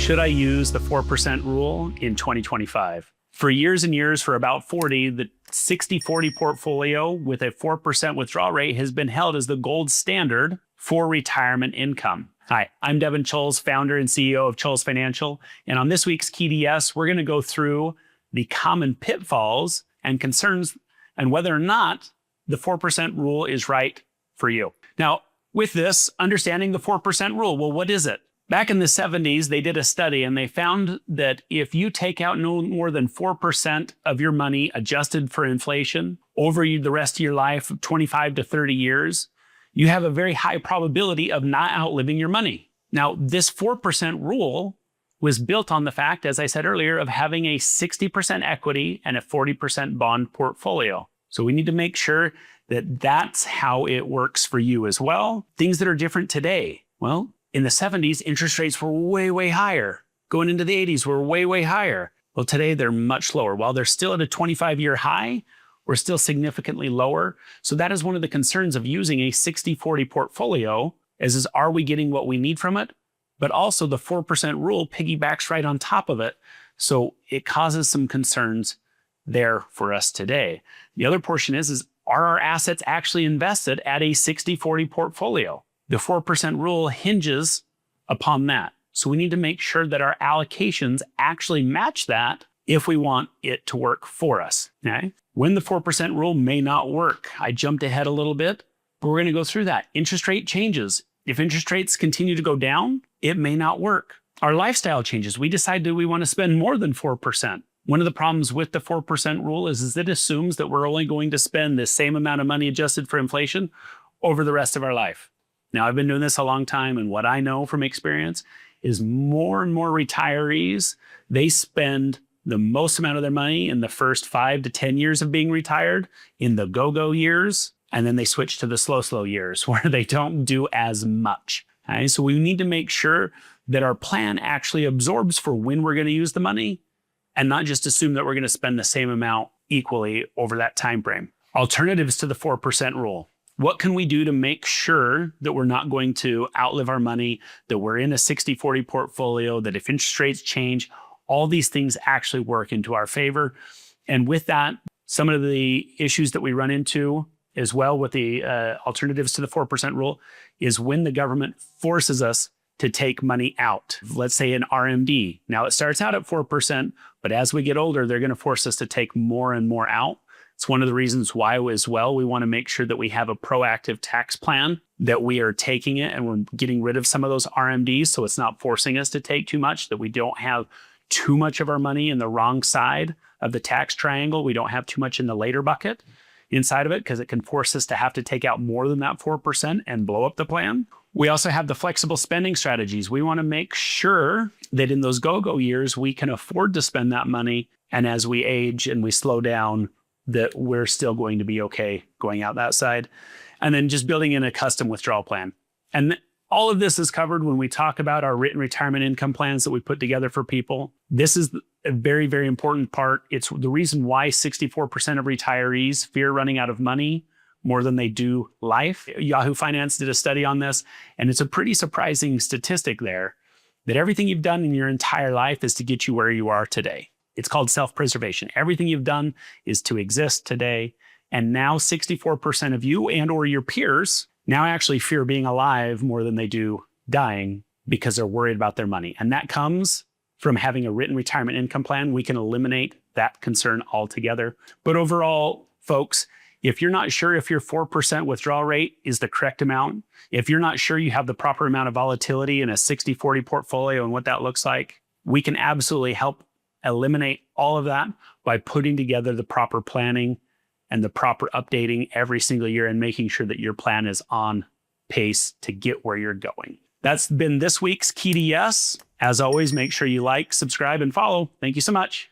Should I use the 4% rule in 2025? For years and years, for about 40, the 60-40 portfolio with a 4% withdrawal rate has been held as the gold standard for retirement income. Hi, I'm Devin Choules, founder and CEO of Choules Financial. And on this week's Key to Yes, we're going to go through the common pitfalls and concerns and whether or not the 4% rule is right for you. Now, with this, understanding the 4% rule, well, what is it? Back in the 70s, they did a study and they found that if you take out no more than 4% of your money adjusted for inflation over the rest of your life, 25 to 30 years, you have a very high probability of not outliving your money. Now, this 4% rule was built on the fact, as I said earlier, of having a 60% equity and a 40% bond portfolio. So we need to make sure that that's how it works for you as well. Things that are different today. Well, in the 70s, interest rates were way, way higher. Going into the 80s, were way, way higher. Well, today they're much lower. While they're still at a 25-year high, we're still significantly lower. So that is one of the concerns of using a 60-40 portfolio is are we getting what we need from it? But also the 4% rule piggybacks right on top of it. So it causes some concerns there for us today. The other portion is are our assets actually invested at a 60-40 portfolio? The 4% rule hinges upon that. So we need to make sure that our allocations actually match that if we want it to work for us. Okay? When the 4% rule may not work, I jumped ahead a little bit, but we're going to go through that. Interest rate changes. If interest rates continue to go down, it may not work. Our lifestyle changes. We decide that we want to spend more than 4%. One of the problems with the 4% rule is it assumes that we're only going to spend the same amount of money adjusted for inflation over the rest of our life. Now, I've been doing this a long time, and what I know from experience is more and more retirees, they spend the most amount of their money in the first 5 to 10 years of being retired, in the go-go years, and then they switch to the slow years where they don't do as much. Okay? So we need to make sure that our plan actually absorbs for when we're going to use the money and not just assume that we're going to spend the same amount equally over that time frame. Alternatives to the 4% rule. What can we do to make sure that we're not going to outlive our money, that we're in a 60-40 portfolio, that if interest rates change, all these things actually work into our favor? And with that, some of the issues that we run into as well with the alternatives to the 4% rule is when the government forces us to take money out. Let's say an RMD. Now it starts out at 4%, but as we get older, they're going to force us to take more and more out. It's one of the reasons why as well, we want to make sure that we have a proactive tax plan, that we are taking it and we're getting rid of some of those RMDs so it's not forcing us to take too much, that we don't have too much of our money in the wrong side of the tax triangle. We don't have too much in the later bucket inside of it because it can force us to have to take out more than that 4% and blow up the plan. We also have the flexible spending strategies. We want to make sure that in those go-go years, we can afford to spend that money. And as we age and we slow down, that we're still going to be okay going out that side. And then just building in a custom withdrawal plan. And all of this is covered when we talk about our written retirement income plans that we put together for people. This is a very, very important part. It's the reason why 64% of retirees fear running out of money more than they do life. Yahoo Finance did a study on this, and it's a pretty surprising statistic there that everything you've done in your entire life is to get you where you are today. It's called self-preservation. Everything you've done is to exist today. And now 64% of you and or your peers now actually fear being alive more than they do dying because they're worried about their money. And that comes from having a written retirement income plan. We can eliminate that concern altogether. But overall, folks, if you're not sure if your 4% withdrawal rate is the correct amount, if you're not sure you have the proper amount of volatility in a 60-40 portfolio and what that looks like, we can absolutely help eliminate all of that by putting together the proper planning and the proper updating every single year and making sure that your plan is on pace to get where you're going. That's been this week's Key to Yes. As always, make sure you like, subscribe, and follow. Thank you so much.